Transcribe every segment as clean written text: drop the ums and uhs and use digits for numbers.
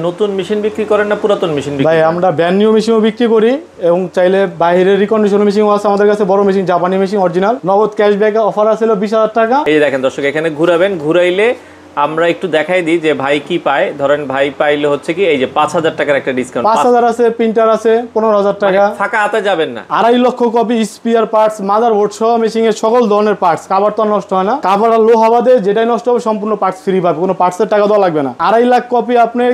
নতুন মেশিন বিক্রি করেন না পুরাতন মেশিন বিক্রি ভাই আমরা ব্র্যান্ড নিউ মেশিনও বিক্রি করি এবং চাইলে বাইরের রিকন্ডিশন মেশিনও আছে আমাদের কাছে, বড় মেশিন জাপানি মেশিন অরিজিনাল নগদ ক্যাশব্যাক অফার আছে 20,000 টাকা। এই দেখেন দর্শক, এখানে ঘুরাবেন, ঘুরাইলে আমরা একটু দেখাই দিই যে ভাই কি পায়। ধরেন ভাই পাইলে হচ্ছে কি এই যে 5,000 টাকার একটা ডিসকাউন্ট, 5,000 আছে, প্রিন্টার আছে 15,000 টাকা, ফাঁকা হাতে যাবেন না। 2.5 লক্ষ কপি স্পিয়ার পার্টস, মাদারবোর্ড সহ মেশিনের সকল ধরনের পার্টস। কাভার তো নষ্ট হয় না, কাভার আর লোহা বাদে যেটাই নষ্ট হবে সম্পূর্ণ পার্টস ফ্রি পাবে, কোনো পার্টসের টাকা দেওয়া লাগবে না। 2.5 লাখ কপি আপনি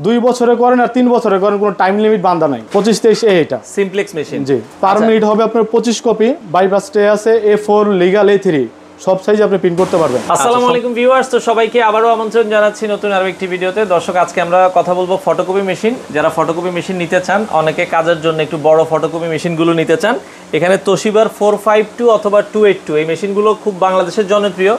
2 বছরে করেন আর 3 বছরে করেন, কোনো টাইম লিমিট বাঁধা নাই। 25-23 এটা সিমপ্লেক্স মেশিন, জি পার মিনিট হবে আপনার 25 কপি। বাইপাস ট্রে আছে, A4 লিগাল A3 সব সাইজ আপনি প্রিন্ট করতে পারবেন। আসসালামু আলাইকুম ভিউয়ার্স, তো সবাইকে আবারও আমন্ত্রণ জানাচ্ছি নতুন আরো একটি ভিডিওতে। দর্শক আজকে আমরা কথা বলবো ফটোকপি মেশিন। যারা ফটোকপি মেশিন নিতে চান, অনেকে কাজের জন্য একটু বড় ফটোকপি মেশিনগুলো নিতে চান, এখানে তোশিবার 452 অথবা 282 এই মেশিনগুলো খুব বাংলাদেশের জনপ্রিয়।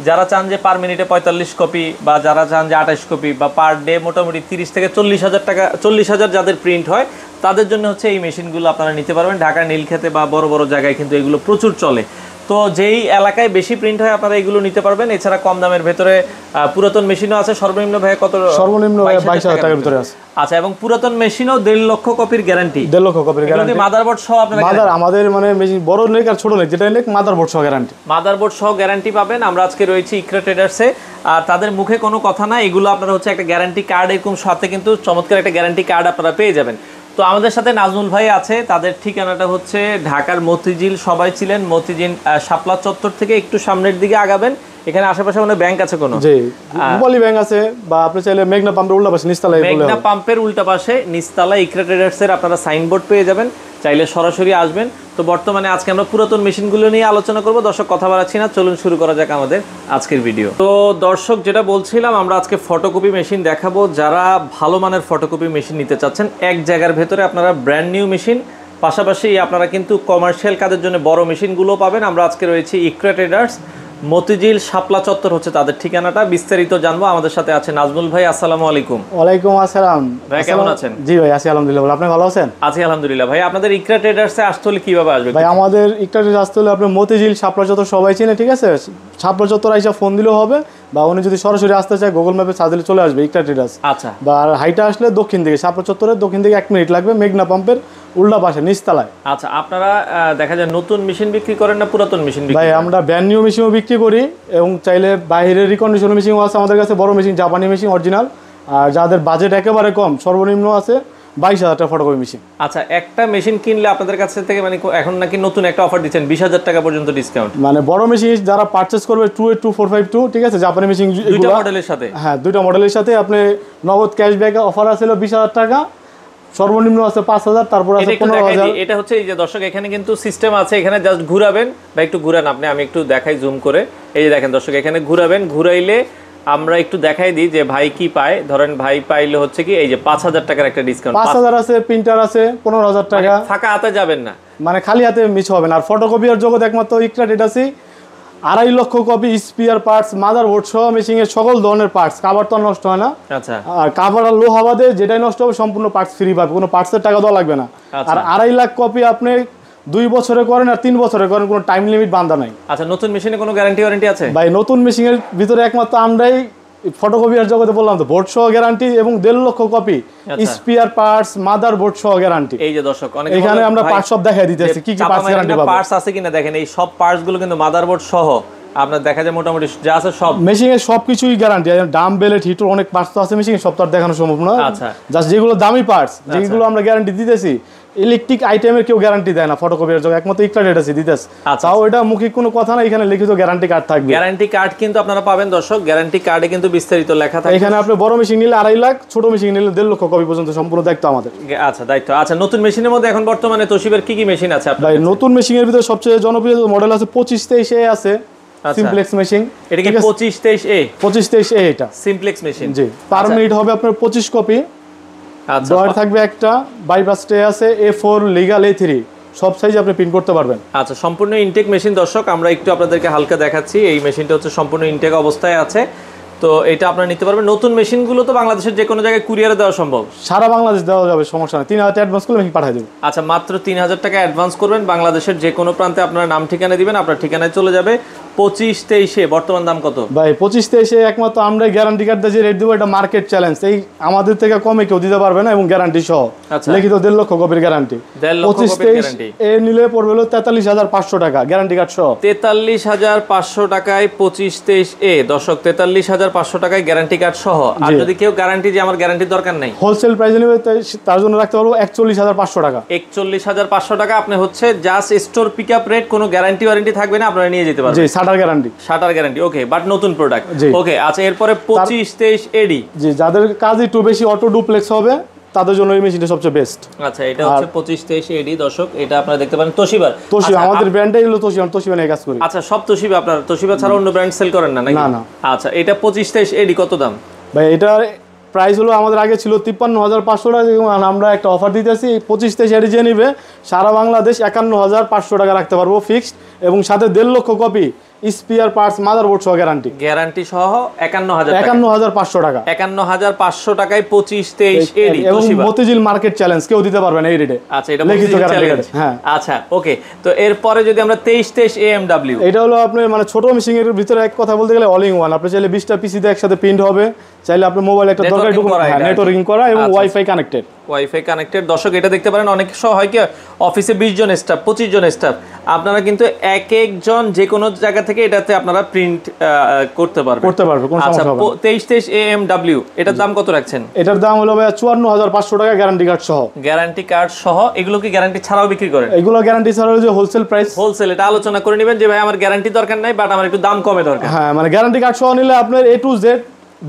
যারা চান যে পার মিনিটে 45 কপি বা যারা চান যে 28 কপি বা পার ডে মোটামুটি 30 থেকে 40,000 টাকা, 40,000 যাদের প্রিন্ট হয় তাদের জন্য হচ্ছে এই মেশিনগুলো আপনারা নিতে পারবেন। ঢাকার নীলক্ষেতে বা বড় বড় জায়গায় কিন্তু এগুলো প্রচুর চলে। তো যেই এলাকায় বেশি প্রিন্ট হয় আপনারা এগুলো নিতে পারবেন। এছাড়া কম দামের ভেতরে পুরাতন মেশিনও আছে। সর্বনিম্ন ভাই কত? সর্বনিম্ন 22,000 টাকার ভিতরে আছে। আচ্ছা, এবং পুরাতন মেশিনও 1.5 লক্ষ কপির গ্যারান্টি। 1.5 লক্ষ কপির গ্যারান্টি, মাদারবোর্ড সহ আপনারা আমাদের মানে মেশিন বড় নেই আর ছোট নেই, যেটা নেই মাদারবোর্ড সহ গ্যারান্টি। মাদারবোর্ড সহ গ্যারান্টি পাবেন। আমরা আজকে রয়েছি ইকরা ট্রেডার্সে, আর তাদের মুখে কোনো কথা না, এগুলো আপনারা হচ্ছে একটা গ্যারান্টি কার্ড, এরকম সাথে কিন্তু চমৎকার একটা গ্যারান্টি কার্ড আপনারা পেয়ে যাবেন। তো আমাদের সাথে নাজমুল ভাই আছে, তাদের ঠিকানাটা হচ্ছে ঢাকার মতিঝিল। সবাই ছিলেন মতিঝিল শাপলা চত্বর থেকে একটু সামনের দিকে আগাবেন, এখানে আশেপাশে কোনো ব্যাংক আছে কোনো? জি রূপালী ব্যাংক আছে, বা আপনি চাইলে মেঘনা পাম্পের উল্টা পাশে নিচতলায়, মেঘনা পাম্পের উল্টা পাশে নিচতলা ইকরা ট্রেডার্সের আপনারা সাইনবোর্ড পেয়ে যাবেন, চাইলে সরাসরি আসবেন। তো বর্তমানে আজকে আমরা পুরাতন মেশিনগুলো নিয়ে আলোচনা করব। দর্শক কথা বাড়াচ্ছি না, চলুন শুরু করা যাক আমাদের আজকের ভিডিও। তো দর্শক যেটা বলছিলাম, আমরা আজকে ফটোকপি মেশিন দেখাবো। যারা ভালো মানের ফটোকপি মেশিন নিতে চাচ্ছেন এক জায়গার ভেতরে, আপনারা ব্র্যান্ড নিউ মেশিন, পাশাপাশি আপনারা কিন্তু কমার্শিয়াল কাজের জন্য বড় মেশিনগুলো পাবেন। আমরা আজকে রয়েছি ইকরা ট্রেডার্স, মতিঝিল শাপলা চত্বর হচ্ছে তাদের ঠিকানাটা। বিস্তারিত জানবো। আমাদের সাথে আছে নাজমুল ভাই। আসসালামু আলাইকুম। ওয়ালাইকুম আসসালাম ভাই, কেমন আছেন? জি ভাই আছি আলহামদুলিল্লাহ। আপনি ভালো আছেন? আছি আলহামদুলিল্লাহ। ভাই আপনাদের ইকরা ট্রেডার্সে আসতে হলে কিভাবে আসবে? ভাই আমাদের ইকরা ট্রেডার্স আসতে হলে আপনি মতিঝিল শাপলা চত্বর সবাই চিনে, ঠিক আছে? শাপলা চত্বর আইসা ফোন দিলেও হবে, বা উনি যদি সরাসরি আসতে চায় গুগল ম্যাপে সার্চ দিলে চলে আসবে ইকরা ট্রেডার্স। আচ্ছা, বা হাইটা আসলে দক্ষিণ দিকে, শাপলা চত্বরের দক্ষিণ দিকে 1 মিনিট লাগবে, মেঘনা পাম্পের উল্টা পাশে নিচতলায়। আচ্ছা, আপনারা দেখা যায় নতুন মেশিন বিক্রি করেন না পুরাতন মেশিন বিক্রি ভাই করেন? আমরা ব্র্যান্ড নিউ মেশিনও বিক্রি করি এবং চাইলে বাইরের রিকন্ডিশন মেশিনও আছে আমাদের কাছে, বড় মেশিন জাপানি মেশিন অরিজিনাল। আর যাদের বাজেট একেবারে কম, সর্বনিম্ন আছে 22,000 টাকা ফটোকপি মেশিন। আচ্ছা, একটা মেশিন কিনলে আপনাদের কাছে থেকে মানে এখন নাকি নতুন একটা অফার দিচ্ছেন 20,000 টাকা পর্যন্ত ডিসকাউন্ট, মানে বড় মেশিন যারা পারচেজ করবে 282 452, ঠিক আছে, জাপানি মেশিন দুইটা মডেলের সাথে। হ্যাঁ, দুইটা মডেলের সাথে আপনি নগদ ক্যাশব্যাক অফার আছে 20,000 টাকা, সর্বনিম্ন আছে 5,000, তারপর আছে 15,000। এটা হচ্ছে এই যে দর্শক, এখানে কিন্তু সিস্টেম আছে, এখানে জাস্ট ঘুরাবেন বা একটু ঘুরান আপনি, আমি একটু দেখাই জুম করে। এই যে দেখেন দর্শক, এখানে ঘুরাবেন, ঘুরাইলে আমরা একটু দেখাই দিই যে ভাই কি পায়। ধরেন ভাই পাইলে হচ্ছে কি এই যে 5,000 টাকার একটা ডিসকাউন্ট, 5,000 আছে, প্রিন্টার আছে 15,000 টাকা, ফাঁকা হাতে যাবেন না, মানে খালি হাতে মিস হবে না। আর ফটোকপি আর জগৎ একমাত্র ইকরা ট্রেডার্সই 2.5 লক্ষ কপি স্পিয়ার পার্টস, মাদারবোর্ড সহ মেশিনের সকল ধরনের পার্টস। কাভার তো নষ্ট হয় না। আচ্ছা, আর কাভার আর লোহা বাদে যেটাই নষ্ট হবে সম্পূর্ণ পার্টস ফ্রি পাবে, কোনো পার্টসের টাকা দেওয়া লাগবে না। আর 2.5 লাখ কপি আপনি 2 বছরে করেন আর 3 বছরে করেন, কোনো টাইম লিমিট বাঁধা নাই। আচ্ছা, নতুন মেশিনে কোনো গ্যারান্টি ওয়ারেন্টি আছে? ভাই নতুন মেশিনের ভিতরে একমাত্র আমরাই ফটোকপি আর জগতে বললাম তো, বোর্ড সহ গ্যারান্টি এবং 1.5 লক্ষ কপি স্পিয়ার পার্টস, মাদারবোর্ড সহ গ্যারান্টি। এই যে দর্শক, অনেক এখানে আমরা পার্টস সব দেখাই দিতেছি কি কি পার্টস গ্যারান্টি পাবেন। পার্টস আছে কিনা দেখেন, এই সব পার্টস গুলো কিন্তু মাদারবোর্ড সহ আপনার দেখা যায় মোটামুটি যা আছে সব মেশিনের সবকিছুই গ্যারান্টি। ডাম বেলেট হিটার অনেক পার্টস তো আছে মেশিনে, সব তো আর দেখানো সম্ভব না। আচ্ছা, জাস্ট যেগুলো দামি পার্টস, যেগুলো আমরা গ্যারান্টি দিতেছি, ইলেকট্রিক আইটেমের কেউ গ্যারান্টি দেয় না ফটোকপির জন্য, একমাত্র ইকরা ট্রেডার্সই দিতেছে। তাও এটা মুখিক কোনো কথা না, এখানে লিখিত গ্যারান্টি কার্ড থাকবে। গ্যারান্টি কার্ড কিন্তু আপনারা পাবেন দর্শক, গ্যারান্টি কার্ডে কিন্তু বিস্তারিত লেখা থাকে। এখানে আপনি বড় মেশিন নিলে 2.5 লাখ, ছোট মেশিন নিলে 1.5 লক্ষ কপি পর্যন্ত সম্পূর্ণ দায়িত্ব আমাদের। আচ্ছা, দায়িত্ব। আচ্ছা, নতুন মেশিনের মধ্যে এখন বর্তমানে তোশিবার কি কি মেশিন আছে আপনার? ভাই নতুন মেশিনের ভিতরে সবচেয়ে জনপ্রিয় মডেল আছে 2523 এ আছে, সিমপ্লেক্স মেশিন। এটা কি 2523 এ? 2523 এ এটা সিমপ্লেক্স মেশিন। জি, পার মিনিট হবে আপনার 25 কপি। আচ্ছা, ডয়ার থাকবে একটা, বাইপাস ট্রে আছে, A4 লিগাল A3 সব সাইজ আপনি প্রিন্ট করতে পারবেন। আচ্ছা, সম্পূর্ণ ইনটেক মেশিন দর্শক, আমরা একটু আপনাদেরকে হালকা দেখাচ্ছি। এই মেশিনটা হচ্ছে সম্পূর্ণ ইনটেক অবস্থায় আছে, তো এটা আপনারা নিতে পারবেন। নতুন মেশিনগুলো তো বাংলাদেশের যে কোনো জায়গায় কুরিয়ারে দেওয়া সম্ভব, সারা বাংলাদেশ দেওয়া যাবে, সমস্যা নেই। 3,000 টাকা অ্যাডভান্স করলে আমি পাঠিয়ে দেব। আচ্ছা, মাত্র 3,000 টাকা অ্যাডভান্স করবেন, বাংলাদেশের যে কোনো প্রান্তে আপনার নাম ঠিকানা দিবেন, আপনার ঠিকানায় চলে যাবে। 25-23 বর্তমান দাম কত ভাই? 25-23 একমাত্র আমরা গ্যারান্টি কার্ডে যে রেট দেবো এটা মার্কেট চ্যালেঞ্জ, এই আমাদের থেকে কমে কেউ দিতে পারবে না এবং গ্যারান্টি সহ লিখিত 1.5 লক্ষ কপির গ্যারান্টি। 25-23 এ নিলে পড়বে হলো 43,500 টাকা গ্যারান্টি কার্ড সহ। 43,500 টাকায় 25-23 দর্শক 43,500 টাকায় গ্যারান্টি কার্ড সহ। আর যদি কেউ গ্যারান্টি যে আমার গ্যারান্টির দরকার নাই, হোলসেল প্রাইসে নেবে তার জন্য রাখতে পারবো 41,500 টাকা। 41,500 টাকা আপনি হচ্ছে জাস্ট স্টোর পিকআপ রেট, কোনো গ্যারান্টি ওয়ারেন্টি থাকবে না, আপনারা নিয়ে যেতে পারবেন। জি, shutter guarantee. Shutter guarantee, okay, but নতুন প্রোডাক্ট। ওকে, আচ্ছা, এরপরে 25-23 এডি। জি, যাদের কাজ একটু বেশি অটো ডুপ্লেক্স হবে তাদের জন্য এই মেশিনটা সবচেয়ে বেস্ট। আচ্ছা, এটা হচ্ছে 25-23 এডি দর্শক, এটা আপনারা দেখতে পারেন তোশিবা। আমাদের ব্র্যান্ডটাই হলো তোশিবা নিয়ে কাজ করি। আচ্ছা, সব তোশিবা, আপনারা তোশিবা ছাড়া অন্য ব্র্যান্ড সেল করেন না নাকি? না। আচ্ছা, এটা 25-23 এডি কত দাম ভাই? এটা প্রাইস হলো আমাদের আগে ছিল 53,500 টাকা, আমরা একটা অফার দিতেছি 25-23 এডি যে নিবে সারা বাংলাদেশ 51,500 টাকা রাখতে পারবো ফিক্সড, এবং সাথে 1.5 লক্ষ কপি স্পিয়ার পার্টস মাদারবোর্ড সহ গ্যারান্টি সহ 51,500 টাকা। 51,500 টাকায় 25-23 এডি এবং মতিঝিল মার্কেট চ্যালেঞ্জ কেউ দিতে পারবে না এই রেটে। আচ্ছা, এটা লিখিত চ্যালেঞ্জ। হ্যাঁ, আচ্ছা, ওকে। তো এরপরে যদি আমরা 23-23 AMW, এটা হলো আপনার মানে ছোট মেশিনের ভিতরে এক কথা বলতে গেলে অল ইন ওয়ান। আপনি চাইলে 20টা পিসিতে একসাথে প্রিন্ট হবে, চাইলে আপনার মোবাইল একটা দরকার নেটওয়ার্কিং করা এবং ওয়াইফাই কানেক্টেড। দর্শক, এটা দেখতে পারেন অনেক সময় হয় কি অফিসে 20 জন স্টাফ, 25 জন স্টাফ, আপনারা কিন্তু এক একজন যে কোনো জায়গা থেকে এটাতে আপনারা প্রিন্ট করতে পারবে কোনো সমস্যা হবে না। 23-23 AMW এটার দাম কত রাখছেন? এটার দাম হলো ভাই 54,500 টাকা গ্যারান্টি কার্ড সহ। এগুলো কি গ্যারান্টি ছাড়াও বিক্রি করেন? এগুলো গ্যারান্টি ছাড়াও যে হোলসেল প্রাইস, হোলসেল, এটা আলোচনা করে নেবেন যে ভাই আমার গ্যারান্টি দরকার নাই, বাট আমার একটু দাম কমে দরকার। হ্যাঁ, মানে গ্যারান্টি কার্ড সহ নিলে আপনার A to Z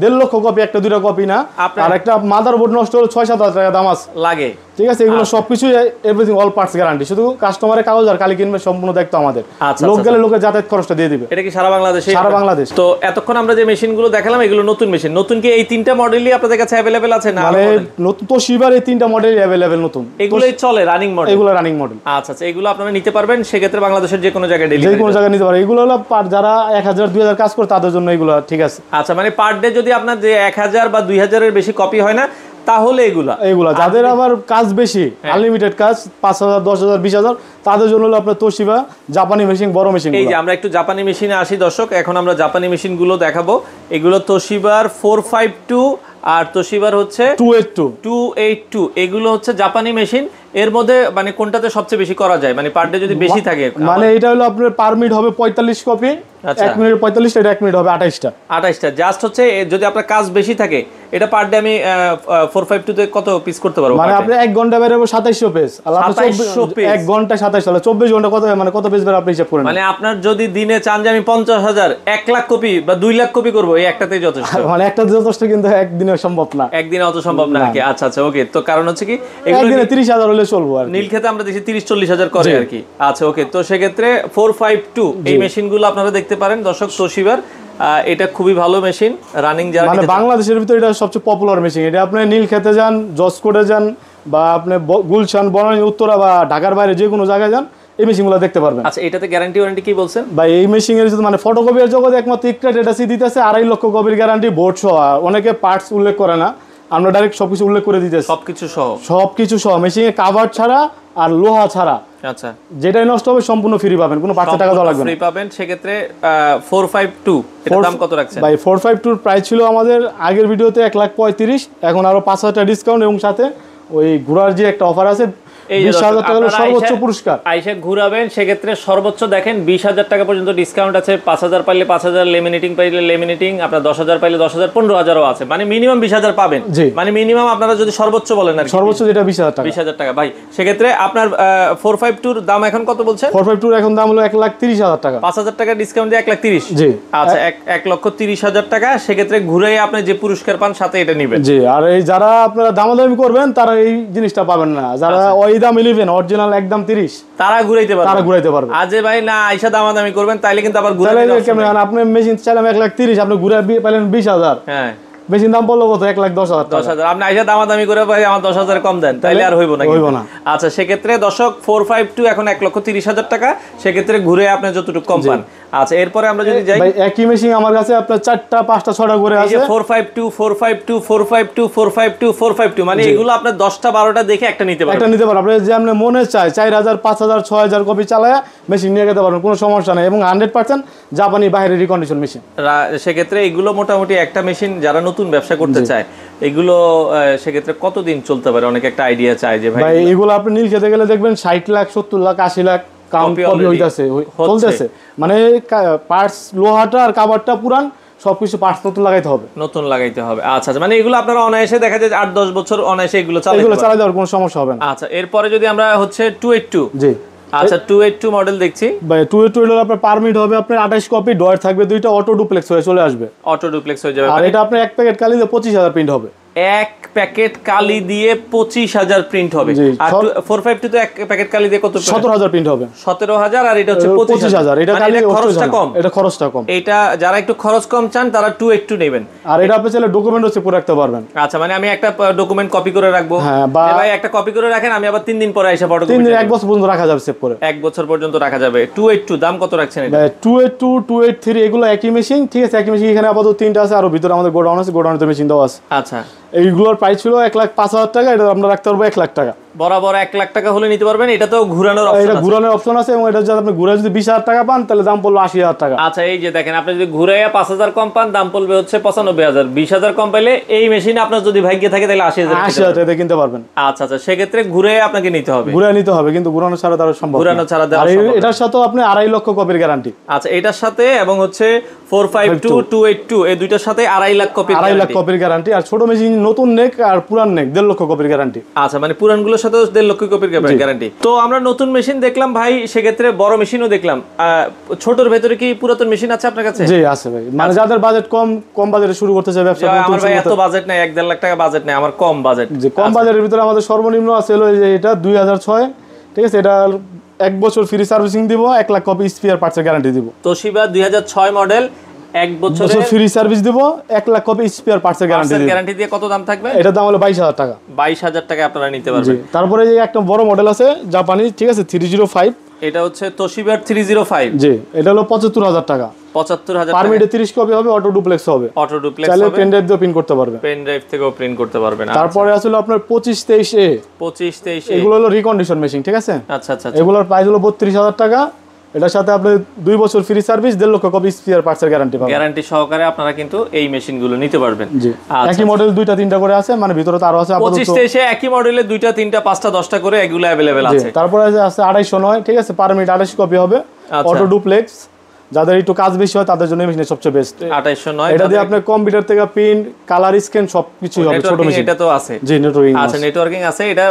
1.5 লক্ষ কপি, একটা 2টা কপি না, আর একটা মাদারবোর্ড নষ্ট হলে 6-7 হাজার টাকা দাম লাগে। ঠিক আছে, এগুলো সবকিছুই এভরিথিং অল পার্টস গ্যারান্টি, শুধু কাস্টমারের কাগজ আর কালি কিনবে সম্পূর্ণ দায়িত্ব আমাদের। লোক গেলে লোকের যাতায়াত খরচটা দিয়ে দিবে। এটা কি সারা বাংলাদেশে? সারা বাংলাদেশ। তো এতক্ষণ আমরা যে মেশিনগুলো দেখালাম এগুলো নতুন মেশিন, নতুন কি এই 3টা মডেলই আপনাদের কাছে अवेलेबल আছে না? মানে নতুন তো শিবার এই 3টা মডেল अवेलेबल নতুন, এগুলোই চলে রানিং মডেল, এগুলো রানিং মডেল। আচ্ছা, এগুলো আপনারা নিতে পারবেন সেক্ষেত্রে বাংলাদেশের যে কোনো জায়গায় ডেলিভারি, যে কোনো জায়গায় নিতে পারবেন। এগুলো হলো যারা 1000-2000 কাজ করে তাদের জন্য এগুলো ঠিক আছে। আচ্ছা, মানে পার ডে যদি আপনার যে 1000 বা 2000 এর বেশি কপি হয় না তাহলে এগুলা যাদের আবার কাজ বেশি, আনলিমিটেড কাজ 5000, 10,000, 20,000, তাদের জন্য হলো আপনার তোশিবা জাপানি মেশিন, বড় মেশিন। এই যে আমরা একটু জাপানি মেশিনে আসি দর্শক, এখন আমরা জাপানি মেশিনগুলো দেখাবো। এগুলো তোশিবার 452 আর তোশিবার হচ্ছে 282। এগুলো হচ্ছে জাপানি মেশিন। এর মধ্যে মানে কোনটাতে সবচেয়ে বেশি করা যায়, মানে পার ডে যদি বেশি থাকে? মানে এটা হলো আপনার পার মিনিট হবে 45 কপি, 1 মিনিট 45, এটা 1 মিনিট হবে 28টা। জাস্ট হচ্ছে যদি আপনার কাজ বেশি থাকে এটা পার ডে আমি 452 তে কত পিস করতে পারবো? মানে আপনি 1 ঘন্টা বের হবে 2700 পেজ, আর আপনি 1 ঘন্টা 27 হলে 24 ঘন্টা কত হয়, মানে কত পেজ বের আপনি হিসাব করেন। মানে আপনার যদি দিনে চান যে আমি 50,000 1 লাখ কপি বা 2 লাখ কপি করব, এই একটাতেই যথেষ্ট। মানে একটাতে যথেষ্ট, কিন্তু একদিনে সম্ভব না, একদিনে অত সম্ভব না আর কি। আচ্ছা, ওকে। তো কারণ হচ্ছে কি এগুলো একদিনে 30,000 হলে চলবো আর নীলক্ষেতে আমরা দেখি 30-40,000 করে আর কি। আচ্ছা, ওকে। তো সেক্ষেত্রে 452 এই মেশিনগুলো আপনারা দেখতে পারেন দর্শক তোশিবার। এটা খুবই ভালো মেশিন, রানিং যারা মানে বাংলাদেশের ভিতরে এটা সবচেয়ে পপুলার মেশিন। এটা আপনি নীলক্ষেতে যান, জসকোটে যান, বা আপনি গুলশান, বনানী, উত্তরা বা ঢাকার বাইরে যে কোনো জায়গায় যান, এই মেশিনগুলো দেখতে পারবেন। আচ্ছা, এটাতে গ্যারান্টি ওয়ারেন্টি কি বলছেন ভাই? এই মেশিনের মানে ফটোকপির জগতে একমাত্র ইকরা ডেটাসি দিতেছে 2.5 লক্ষ কপির গ্যারান্টি বোর্ড সহ। অনেকে পার্টস উল্লেখ করে না, আমরা ডাইরেক্ট সবকিছু উল্লেখ করে দিতেছি, সবকিছু সহ মেশিনে কাভার ছাড়া আর লোহা ছাড়া। আচ্ছা, যেটাই নষ্ট হবে সম্পূর্ণ ফ্রি পাবেন, কোনো পার্টসের টাকা দেওয়া লাগবে না, ফ্রি পাবেন। সেক্ষেত্রে 452 এর দাম কত রাখছেন ভাই? 452 এর প্রাইস ছিল আমাদের আগের ভিডিওতে 1,35,000, এখন আরো 5,000 টাকা ডিসকাউন্ট, এবং সাথে ওই ঘোড়ার যে একটা অফার আছে 20,000 টাকা হলো সর্বোচ্চ পুরস্কার। আইসা ঘুরাবেন, সেক্ষেত্রে সর্বোচ্চ দেখেন 20,000 টাকা পর্যন্ত ডিসকাউন্ট আছে। 5,000 পাইলে 5,000, লেমিনেটিং পাইলে লেমিনেটিং, আপনার 10,000 পাইলে 10,000, 15,000ও আছে, মানে মিনিমাম 20,000 পাবেন। মানে মিনিমাম আপনারা যদি সর্বোচ্চ বলেন আর সর্বোচ্চ যেটা 20,000 টাকা ভাই। সেক্ষেত্রে আপনার 452 এর দাম এখন কত বলছেন? 452 এখন দাম হলো 1,30,000 টাকা, 5,000 টাকা ডিসকাউন্ট দিয়ে 1,30,000। জি, আচ্ছা, 1,30,000 টাকা। সেক্ষেত্রে ঘুরে আপনি যে পুরস্কার পান সাথে এটা নেবেন। জি, আর এই যারা আপনারা দামাদামি করবেন তারা এই জিনিসটা পাবেন না। যারা ওই দাম 11 অরিজিনাল একদম 30, তারা ঘুরাইতে পারবে। আজে ভাই না আইসা দামাদামি করবেন তাইলে কিন্তু আবার ঘুরাইতে আপনি মেশিন চাইলাম 1,30,000, আপনি ঘুরে পেলেন 20,000। হ্যাঁ, মেশিন দাম পড়লো কত 1,10,000 টাকা। 10,000 আপনি আইসা দামাদামি করে ভাই আমার 10,000 কম দেন, তাইলে আর হইব না। হইব না। আচ্ছা সেক্ষেত্রে দর্শক 452 এখন 1,30,000 টাকা, সেক্ষেত্রে ঘুরে আপনি যতটুকু কম পান। আচ্ছা এরপরে আমরা যদি যাই ভাই একই মেশিন আমার কাছে আপনার 4টা 5টা 6টা করে আছে। 452 452 452 452 452 মানে এগুলো আপনি 10টা 12টা দেখে একটা নিতে পারবেন। একটা নিতে পারবেন আপনি যে আপনি মনে চায় 4000 5000 6000 কপি চালায়া মেশিন নিয়ে যেতে পারবেন, কোনো সমস্যা নাই, এবং 100% জাপানি বাইরে রিকন্ডিশন মেশিন। সেক্ষেত্রে এগুলো মোটামুটি একটা মেশিন যারা নতুন ব্যবসা করতে চায় এগুলো সেক্ষেত্রে কতদিন চলতে পারে, অনেকে একটা আইডিয়া চায় যে ভাই এগুলো আপনি নীল খেতে গেলে দেখবেন 60 লাখ 70 লাখ 80 লাখ কপি হইতাছে চলতেছে, মানে পার্টস লোহাটা আর কাভারটা পুরান সবকিছু পার্টস নতুন লাগাইতে হবে, নতুন লাগাইতে হবে। আচ্ছা আচ্ছা মানে এগুলো আপনারা অনায়াসে দেখা যায় 8-10 বছর অনায়াসে এগুলো চালাই দেওয়ার কোনো সমস্যা হবে না। আচ্ছা এরপরে যদি আমরা হচ্ছে 282 জি আচ্ছা 282 মডেল দেখছি ভাই 282 হলো আপনার পারমিট হবে আপনার 28 কপি, ডয়ার থাকবে দুইটা, অটো ডুপ্লেক্স হয়ে চলে আসবে, অটো ডুপ্লেক্স হয়ে যাবে। আর এটা আপনার এক প্যাকেট কালি দিয়ে 25,000 প্রিন্ট হবে, এক প্যাকেট কালি দিয়ে 25,000 প্রিন্ট হবে। আর 452 তো এক প্যাকেট কালি দিয়ে কত 17,000 প্রিন্ট হবে, 17,000 আর এটা হচ্ছে 25,000। এটা কালি খরচটা কম, এটা খরচটা কম, এটা যারা একটু খরচ কম চান তারা 282 নেবেন। আর এটা আপনি চাইলে ডকুমেন্ট হচ্ছে পুরো রাখতে পারবেন। আচ্ছা মানে আমি একটা ডকুমেন্ট কপি করে রাখবো, হ্যাঁ ভাই একটা কপি করে রাখেন, আমি আবার 3 দিন পরে এসে ফটো 3 দিন 1 বছর পর্যন্ত রাখা যাবে সেভ করে, 1 বছর পর্যন্ত রাখা যাবে। 282 দাম কত রাখছেন এটা? 282 283 এগুলো একই মেশিন, ঠিক আছে একই মেশিন, এখানে আপাতত 3টা আছে, আর ভিতরে আমাদের গোডাউন আছে, গোডাউনে মেশিন দেওয়া আছে। আচ্ছা এইগুলোর প্রাইস ছিল 1,05,000 টাকা, এটা আমরা রাখতে পারবো 1 লাখ টাকা, বরাবর 1 লাখ টাকা হলে নিতে পারবেন। এটা তো ঘুরানোর এটা অপশন আছে, ঘুরানোর অপশন আছে, এবং এটা যদি আপনি ঘুরে যদি 20,000 টাকা পান তাহলে দাম পড়লো 80,000 টাকা। আচ্ছা এই যে দেখেন আপনি যদি ঘুরাইয়া 5,000 কম পান দাম পড়বে হচ্ছে 95,000। 20,000 কম পাইলে এই মেশিনে আপনার যদি ভাগ্যে থাকে তাহলে 80,000 টাকা কিনতে পারবেন। আচ্ছা আচ্ছা সেক্ষেত্রে ঘুরে আপনাকে নিতে হবে, ঘুরে নিতে হবে, কিন্তু ঘুরানো ছাড়া তার সম্ভব, ঘুরানো ছাড়া দেওয়া আর সম্ভব না। এটার সাথে আপনি 2.5 লক্ষ কপির গ্যারান্টি। আচ্ছা এটার সাথে এবং হচ্ছে 452 282 এই দুইটার সাথে 2.5 লাখ কপি, 2.5 লাখ কপির গ্যারান্টি, আর ছোট মেশিন নতুন নেক আর পুরান নেক 1.5 লক্ষ কপির গ্যারান্টি। আচ্ছা মানে পুরানগুলোর সাথে 1.5 লক্ষ কপির গ্যারান্টি। তো আমরা নতুন মেশিন দেখলাম ভাই, সেক্ষেত্রে বড় মেশিনও দেখলাম, ছোটর ভেতরে কি পুরাতন মেশিন আছে আপনার কাছে? জি আছে ভাই, মানে যাদের বাজেট কম বাজেটে শুরু করতে চায় ব্যবসা, আমার ভাই এত বাজেট নাই, 1-1.5 লাখ টাকা বাজেট নাই, আমার কম বাজেট। যে কম বাজেটের ভিতরে আমাদের সর্বনিম্ন আছে হলো যে এটা 2006, ঠিক আছে, এটা 1 বছর ফ্রি সার্ভিসিং দিব, 1 লাখ কপি স্পেয়ার পার্টসের গ্যারান্টি দিব। তোশিবা 2006 মডেল, 1 বছরের ফ্রি সার্ভিস দিব, 1 লাখ কপি স্পেয়ার পার্টসের গ্যারান্টি দিব। গ্যারান্টি দিয়ে কত দাম থাকবে? এটা দাম হলো 22,000 টাকা। 22,000 টাকা আপনারা নিতে পারবেন। তারপরে এই একটা বড় মডেল আছে জাপানি, ঠিক আছে 305, এটা হচ্ছে তোশিবার 305। জি এটা হলো 75,000 টাকা, 75,000 টাকা। পারমিটে 30 কপি হবে, অটো ডুপ্লেক্স হবে, অটো ডুপ্লেক্স চাইলে হবে, পেন ড্রাইভ দিয়ে প্রিন্ট করতে পারবে, পেন ড্রাইভ থেকেও প্রিন্ট করতে পারবেন। তারপরে আসলে আপনার 25-23 এ 25-23 এগুলো হলো রিকন্ডিশন মেশিন, ঠিক আছে। আচ্ছা আচ্ছা এগুলোর প্রাইস হলো 32,000 টাকা, এটার সাথে আপনি 2 বছর ফ্রি সার্ভিস, 1.5 লক্ষ কপি স্পেয়ার পার্টসের গ্যারান্টি পাবেন, গ্যারান্টি সহকারে আপনারা কিন্তু এই মেশিনগুলো নিতে পারবেন। জি একই মডেল 2টা 3টা করে আছে, মানে ভিতরে তো আরো আছে, 25-23 একই মডেলে 2টা 3টা 5টা 10টা করে এগুলো अवेलेबल আছে। তারপরে আছে 250 ঠিক আছে, পার মিনিট 28 কপি হবে, অটো ডুপ্লেক্স, যাদের একটু কাজ বেশি হয় তাদের জন্য মেশিন সবচেয়ে বেস্ট। 2809 এটা দিয়ে আপনি কম্পিউটার থেকে প্রিন্ট, কালার স্ক্যান সবকিছু হবে, ছোট মেশিন। এটা তো আছে, জি নেটওয়ার্কিং আছে। আচ্ছা নেটওয়ার্কিং আছে, এটা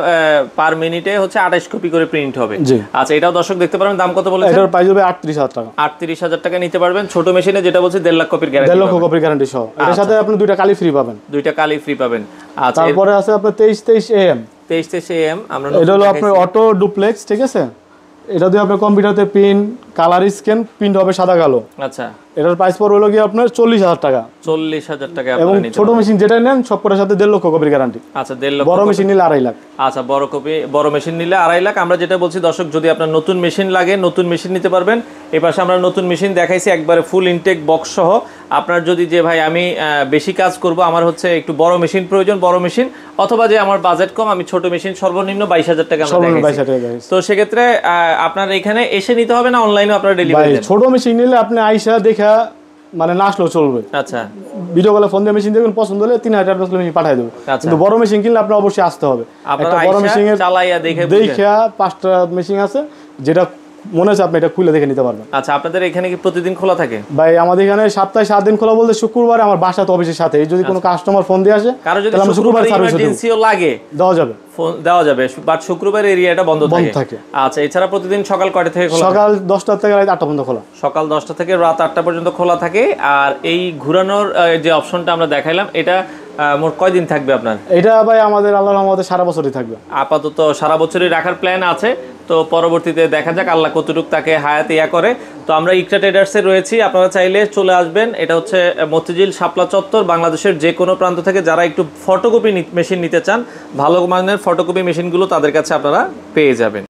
পার মিনিটে হচ্ছে 28 কপি করে প্রিন্ট হবে। জি আচ্ছা এটাও দর্শক দেখতে পারবেন। দাম কত বলেছেন? এটার প্রাইস হবে 38,000 টাকা। 38,000 টাকা নিতে পারবেন ছোট মেশিনে, যেটা বলছে 1.5 লাখ কপির গ্যারান্টি, 1.5 লক্ষ কপির গ্যারান্টি সহ। এটার সাথে আপনি 2টা কালি ফ্রি পাবেন, 2টা কালি ফ্রি পাবেন। আচ্ছা তারপরে আছে আপনার 23-23 AM, 23-23 AM আমরা এটা হলো আপনার অটো ডুপ্লেক্স, ঠিক আছে, এটা দিয়ে আপনি কম্পিউটারতে প্রিন্ট, কালার স্ক্যান, প্রিন্ট হবে সাদা কালো। আচ্ছা এটার প্রাইস পড়বে হলো কি আপনার 40,000 টাকা। 40,000 টাকা এবং আপনারা নিতে ছোট মেশিন যেটা নেন সবকটার সাথে 1.5 লক্ষ কপির গ্যারান্টি। আচ্ছা 1.5 লক্ষ, বড় মেশিন নিলে 2.5 লাখ। আচ্ছা বড় মেশিন নিলে 2.5 লাখ। আমরা যেটা বলছি দর্শক, যদি আপনার নতুন মেশিন লাগে নতুন মেশিন নিতে পারবেন। এই পাশে আমরা নতুন মেশিন দেখাইছি একবারে ফুল ইনটেক বক্স সহ। আপনার যদি যে ভাই আমি বেশি কাজ করব, আমার হচ্ছে একটু বড় মেশিন প্রয়োজন, বড় মেশিন, অথবা যে আমার বাজেট কম, আমি ছোট মেশিন সর্বনিম্ন 22,000 টাকা আমরা দেখাইছি। তো সেক্ষেত্রে আপনার এখানে এসে নিতে হবে না অনলাইনে আপনারা ডেলিভারি দেন? ছোট মেশিন নিলে আপনি আইসা দেখা মানে না আসলেও চলবে। আচ্ছা ভিডিও কলে ফোন দিয়ে মেশিন দেখবেন, পছন্দ হলে 3,000 টাকা মেশিন পাঠিয়ে দেবো। কিন্তু বড় মেশিন কিনলে আপনি অবশ্যই আসতে হবে। একটা বড় মেশিনের চালাইয়া দেখে 5টা মেশিন আছে, যেটা মনে হচ্ছে আপনি এটা খুলে দেখে নিতে পারবেন। আচ্ছা আপনাদের এখানে কি প্রতিদিন খোলা থাকে? ভাই আমাদের এখানে সপ্তাহে 7 দিন খোলা, বলতে শুক্রবারে আমার বাসা তো অফিসের সাথে, যদি কোনো কাস্টমার ফোন দিয়ে আসে, কারো যদি শুক্রবার ইমার্জেন্সিও লাগে দেওয়া যাবে, ফোন দেওয়া যাবে, বাট শুক্রবার এরিয়াটা বন্ধ থাকে। আচ্ছা এছাড়া প্রতিদিন সকাল কয়টা থেকে খোলা? সকাল 10টা থেকে রাত 8টা পর্যন্ত খোলা। সকাল 10টা থেকে রাত 8টা পর্যন্ত খোলা থাকে। আর এই ঘোরানোর যে অপশনটা আমরা দেখাইলাম, এটা মোট কয়দিন থাকবে আপনার? এটা ভাই আমাদের আল্লাহর রহমতে সারা বছরই থাকবে। আপাতত সারা বছরই রাখার প্ল্যান আছে, তো পরবর্তীতে দেখা যাক আল্লাহ কতটুকু তাকে হায়াত ইয়া করে। তো আমরা ইকরা ট্রেডার্সে রয়েছি, আপনারা চাইলে চলে আসবেন। এটা হচ্ছে মতিঝিল শাপলা চত্বর। বাংলাদেশের যে কোনো প্রান্ত থেকে যারা একটু ফটোকপি মেশিন নিতে চান, ভালো মানের ফটোকপি মেশিনগুলো তাদের কাছে আপনারা পেয়ে যাবেন।